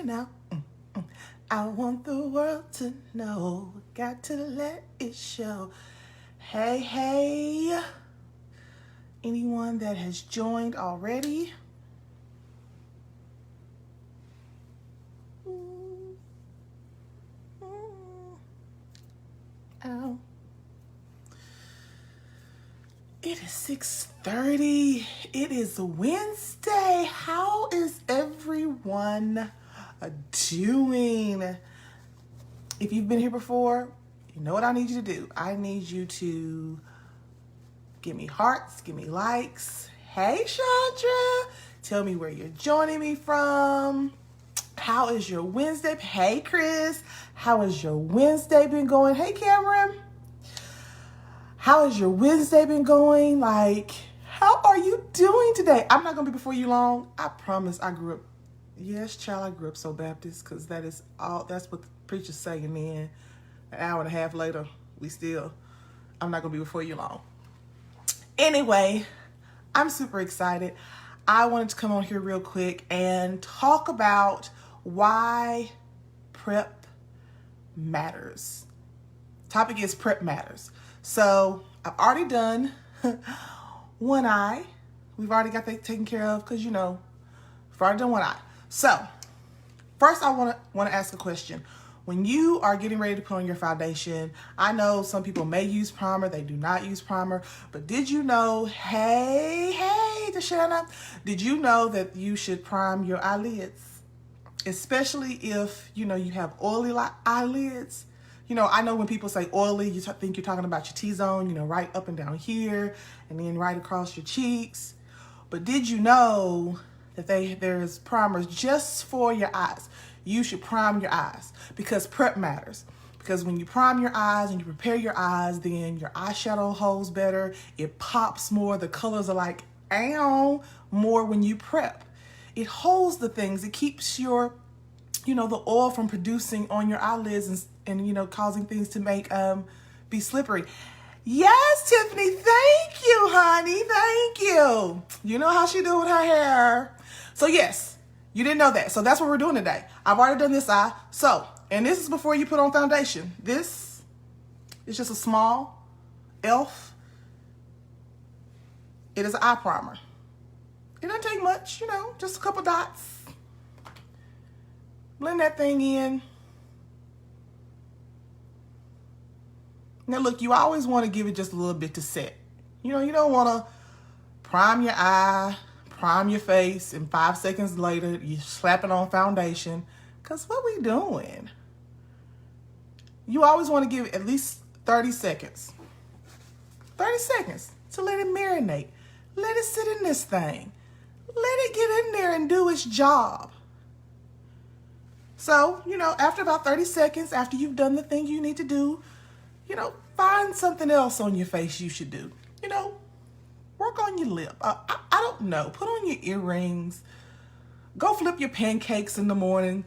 right now. I want the world to know. Got to let it show. Hey, hey. Anyone that has joined already? Ow. It is 6:30. It is Wednesday. How is everyone doing? If you've been here before, you know what I need you to do. I need you to give me hearts, give me likes. Hey, Chandra. Tell me where you're joining me from. How is your Wednesday? Hey, Chris. How has your Wednesday been going? Hey, Cameron. How has your Wednesday been going? Like, how are you doing today? I'm not going to be before you long. I promise. I grew up, yes, child, I grew up so Baptist, because that is all, that's what the preacher's saying. And then an hour and a half later, I'm not going to be before you long. Anyway, I'm super excited. I wanted to come on here real quick and talk about why prep matters. Topic is prep matters. So I've already done one eye. We've already got that taken care of because, we've already done one eye. So first I want to ask a question. When you are getting ready to put on your foundation, I know some people may use primer, they do not use primer, but did you know, hey, Deshanna, did you know that you should prime your eyelids? Especially if, you have oily eyelids. I know when people say oily, you think you're talking about your T-zone, right up and down here, and then right across your cheeks. But did you know that there's primers just for your eyes? You should prime your eyes because prep matters. Because when you prime your eyes and you prepare your eyes, then your eyeshadow holds better. It pops more. The colors are like, ow, more when you prep. It holds the things. It keeps your, the oil from producing on your eyelids and causing things to make, be slippery. Yes, Tiffany, thank you, honey, thank you. You know how she do with her hair. So yes, you didn't know that. So that's what we're doing today. I've already done this eye. So, and this is before you put on foundation. This is just a small e.l.f. It is an eye primer. It doesn't take much, just a couple dots. Blend that thing in. Now look, you always want to give it just a little bit to set. You don't want to prime your eye, prime your face, and 5 seconds later, you're slapping on foundation. Because what we doing? You always want to give it at least 30 seconds. 30 seconds to let it marinate. Let it sit in this thing. Let it get in there and do its job. So, after about 30 seconds, after you've done the thing you need to do, find something else on your face you should do. Work on your lip. I don't know. Put on your earrings. Go flip your pancakes in the morning.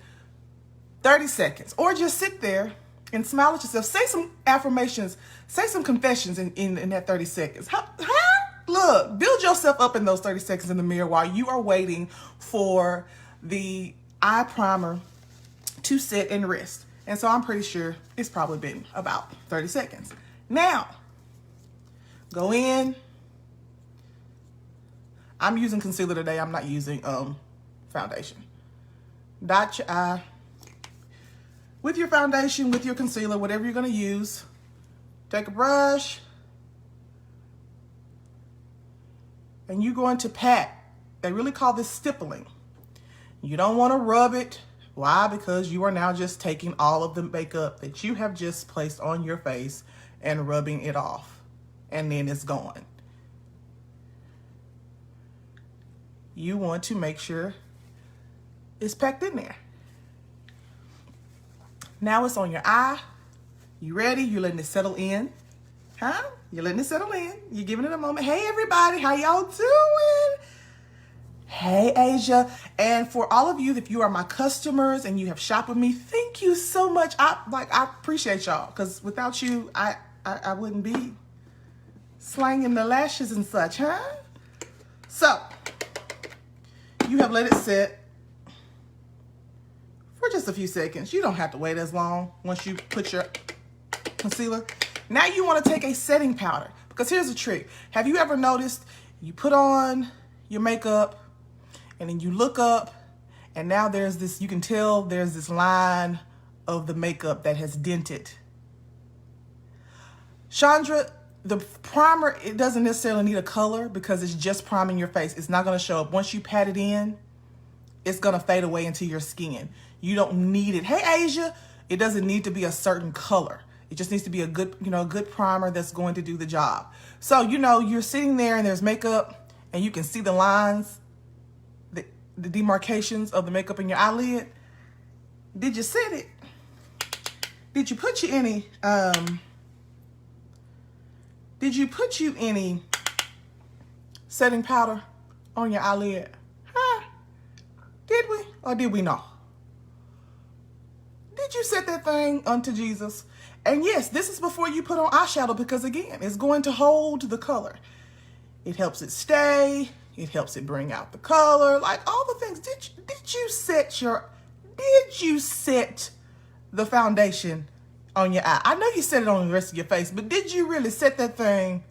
30 seconds. Or just sit there and smile at yourself. Say some affirmations. Say some confessions in that 30 seconds. Look, build yourself up in those 30 seconds in the mirror while you are waiting for the eye primer to set and rest. And so I'm pretty sure it's probably been about 30 seconds. Now, go in. I'm using concealer today. I'm not using foundation. Dot your eye with your foundation, with your concealer, whatever you're going to use. Take a brush. And you're going to pat. They really call this stippling. You don't want to rub it. Why? Because you are now just taking all of the makeup that you have just placed on your face and rubbing it off. And then it's gone. You want to make sure it's packed in there. Now it's on your eye. You ready? You're letting it settle in. Huh? You're letting it settle in. You're giving it a moment. Hey, everybody. How y'all doing? Hey, Asia. And for all of you, if you are my customers and you have shopped with me, thank you so much. I appreciate y'all, because without you, I wouldn't be slanging the lashes and such, huh? So, you have let it sit just a few seconds. You don't have to wait as long once you put your concealer. Now you want to take a setting powder, because here's the trick. Have you ever noticed you put on your makeup and then you look up and now there's this, you can tell there's this line of the makeup that has dented. Chandra, the primer, it doesn't necessarily need a color because it's just priming your face. It's not going to show up. Once you pat it in, it's going to fade away into your skin. You don't need it. Hey, Asia, it doesn't need to be a certain color. It just needs to be a good, a good primer that's going to do the job. So, you're sitting there and there's makeup and you can see the lines, the demarcations of the makeup in your eyelid. Did you set it? Did you put you any, setting powder on your eyelid? Huh? Did we or did we not? Did you set that thing unto Jesus? And yes, this is before you put on eyeshadow, because again, it's going to hold the color. It helps it stay. It helps it bring out the color, like all the things. Did you set the foundation on your eye? I know you set it on the rest of your face, but did you really set that thing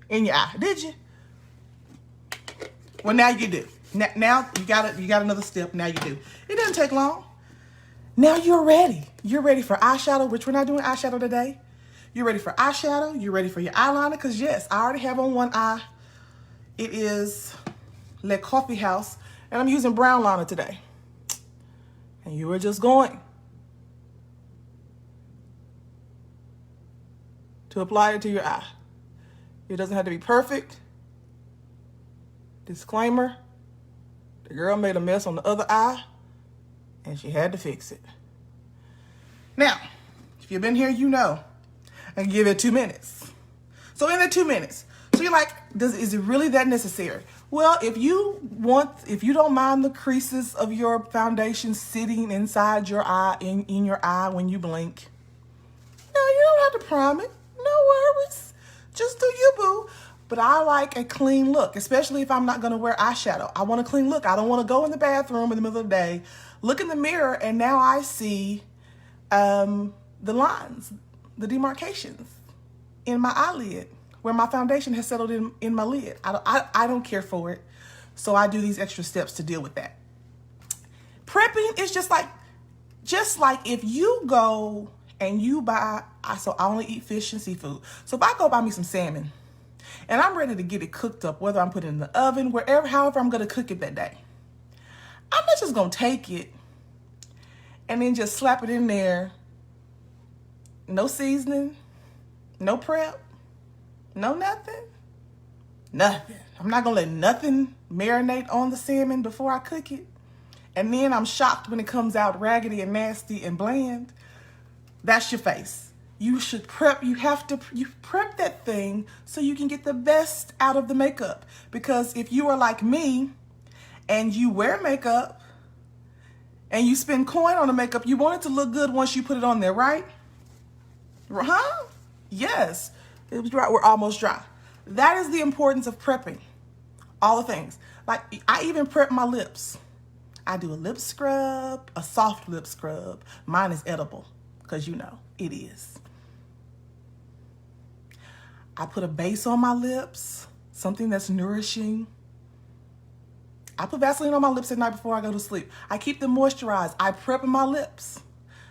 in your eye? Did you? Well, now you do. Now you got another step. Now you do. It doesn't take long. Now you're ready. You're ready for eyeshadow, which we're not doing eyeshadow today. You're ready for eyeshadow. You're ready for your eyeliner, because yes, I already have on one eye. It is Le Coffee House, and I'm using brown liner today. And you are just going to apply it to your eye. It doesn't have to be perfect. Disclaimer, the girl made a mess on the other eye, and she had to fix it. Now, if you've been here, I give it 2 minutes. So in the 2 minutes, so you're like, is it really that necessary? Well, if you don't mind the creases of your foundation sitting inside your eye, in your eye when you blink, no, you don't have to prime it. No worries. Just do you, boo. But I like a clean look, especially if I'm not going to wear eyeshadow. I want a clean look. I don't want to go in the bathroom in the middle of the day, look in the mirror, and now I see the lines, the demarcations in my eyelid where my foundation has settled in my lid. I don't care for it. So I do these extra steps to deal with that. Prepping is just like if you go and you buy, so I only eat fish and seafood. So if I go buy me some salmon and I'm ready to get it cooked up, whether I'm putting it in the oven, however I'm going to cook it that day, I'm not just going to take it and then just slap it in there. No seasoning, no prep, no nothing. I'm not going to let nothing marinate on the salmon before I cook it. And then I'm shocked when it comes out raggedy and nasty and bland. That's your face. You should prep. You prep that thing so you can get the best out of the makeup. Because if you are like me and you wear makeup and you spend coin on the makeup, you want it to look good once you put it on there, right? Huh? Yes. It was dry. We're almost dry. That is the importance of prepping. All the things. Like, I even prep my lips. I do a lip scrub, a soft lip scrub. Mine is edible, because it is. I put a base on my lips, something that's nourishing. I put Vaseline on my lips at night before I go to sleep. I keep them moisturized. I prep my lips.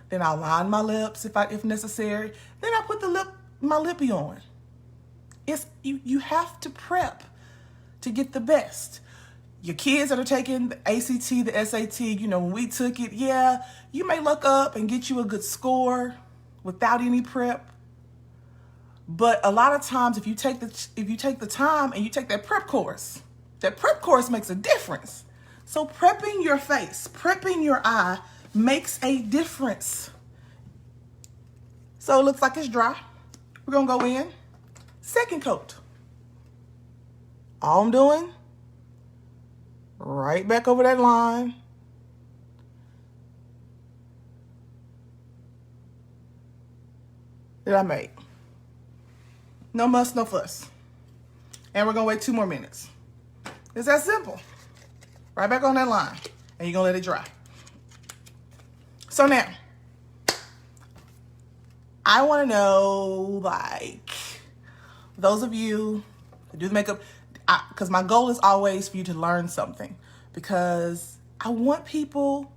Then I line my lips if necessary. Then I put my lippy on. You have to prep to get the best. Your kids that are taking the ACT, the SAT, when we took it, yeah, you may look up and get you a good score without any prep. But a lot of times, if you take the time and you take that prep course makes a difference. So prepping your face, prepping your eye makes a difference. So it looks like it's dry. We're gonna go in, second coat. All I'm doing, right back over that line. That I made. No muss, no fuss. And we're gonna wait 2 more minutes. It's that simple. Right back on that line. And you're gonna let it dry. So now, I want to know, like, those of you who do the makeup, because my goal is always for you to learn something, because I want people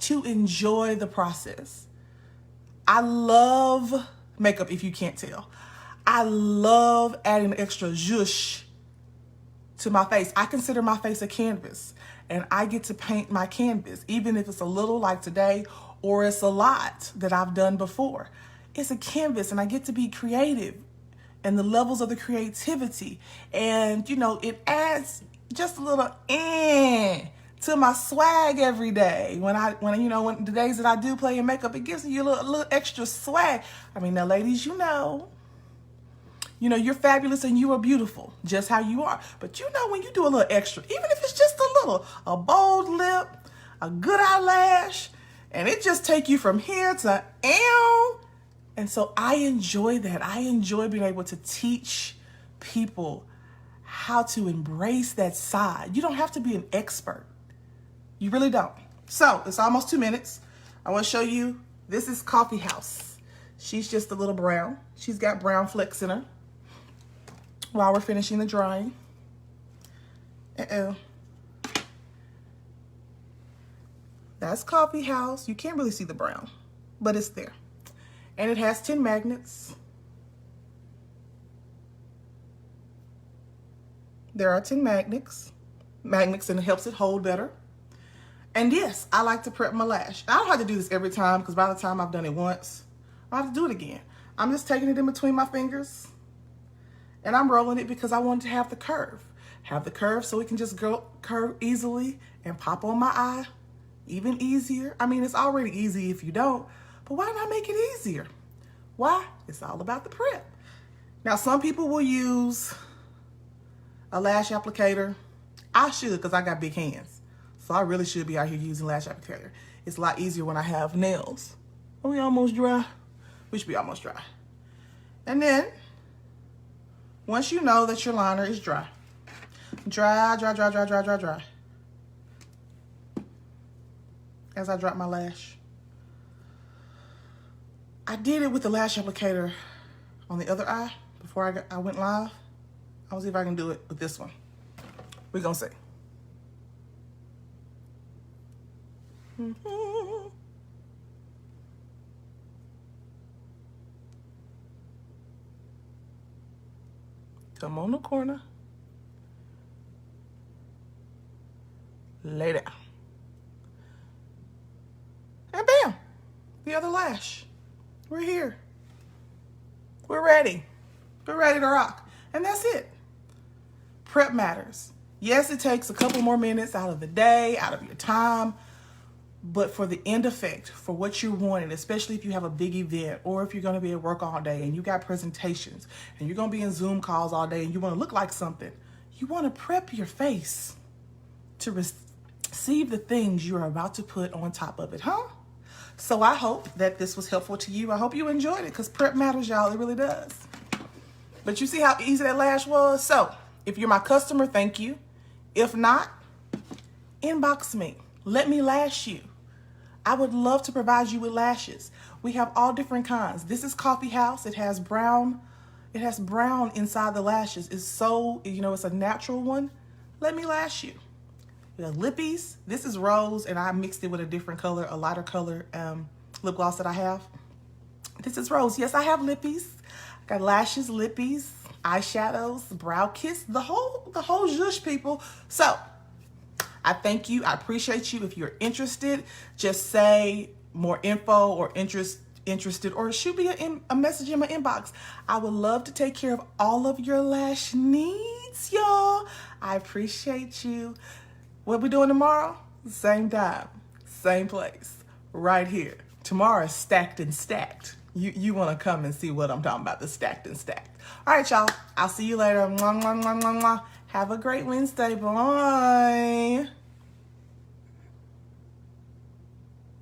to enjoy the process. I love makeup, if you can't tell. I love adding extra zhuzh to my face. I consider my face a canvas, and I get to paint my canvas, even if it's a little like today, or it's a lot that I've done before. It's a canvas, and I get to be creative, and the levels of the creativity, and you know, it adds just a little to my swag every day. When the days that I do play in makeup, it gives you a little extra swag. I mean, now ladies, you know, you're fabulous and you are beautiful just how you are. But you know, when you do a little extra, even if it's just a bold lip, a good eyelash, and it just take you from here to ew. And so I enjoy that. I enjoy being able to teach people how to embrace that side. You don't have to be an expert. You really don't. So it's almost 2 minutes. I want to show you, this is Coffee House. She's just a little brown. She's got brown flecks in her while we're finishing the drying. That's Coffee House. You can't really see the brown, but it's there. And it has 10 magnets. There are 10 magnets, and it helps it hold better. And yes, I like to prep my lash. I don't have to do this every time, because by the time I've done it once, I'll have to do it again. I'm just taking it in between my fingers, and I'm rolling it because I want it to have the curve. Have the curve so it can just go curve easily and pop on my eye even easier. I mean, it's already easy if you don't, but why not make it easier? Why? It's all about the prep. Now, some people will use a lash applicator. I should, because I got big hands. So I really should be out here using lash applicator. It's a lot easier when I have nails. Are we almost dry? We should be almost dry. And then, once you know that your liner is dry, dry. As I drop my lash. I did it with the lash applicator on the other eye before I went live. I'll see if I can do it with this one. We're gonna see. Come on the corner. Lay down. And bam, the other lash. We're here. We're ready. We're ready to rock. And that's it. Prep matters. Yes, it takes a couple more minutes out of the day, out of your time, but for the end effect, for what you're wanting, especially if you have a big event or if you're going to be at work all day and you got presentations and you're going to be in Zoom calls all day and you want to look like something, you want to prep your face to receive the things you're about to put on top of it, huh? So I hope that this was helpful to you. I hope you enjoyed it, because prep matters, y'all. It really does. But you see how easy that lash was? So if you're my customer, thank you. If not, inbox me. Let me lash you. I would love to provide you with lashes. We have all different kinds. This is Coffee House. It has brown. It has brown inside the lashes. It's so, it's a natural one. Let me lash you. The lippies, this is rose, and I mixed it with a different color, a lighter color lip gloss that I have. This is rose. Yes, I have lippies. I got lashes, lippies, eyeshadows, brow kits, the whole zhuzh, people. So I thank you. I appreciate you. If you're interested, just say more info or interested, or shoot me a message in my inbox. I would love to take care of all of your lash needs, y'all. I appreciate you. What we doing tomorrow? Same time, same place, right here. Tomorrow is stacked and stacked. You want to come and see what I'm talking about, the stacked and stacked. All right, y'all. I'll see you later. Mwah, mwah, mwah, mwah, mwah. Have a great Wednesday. Bye.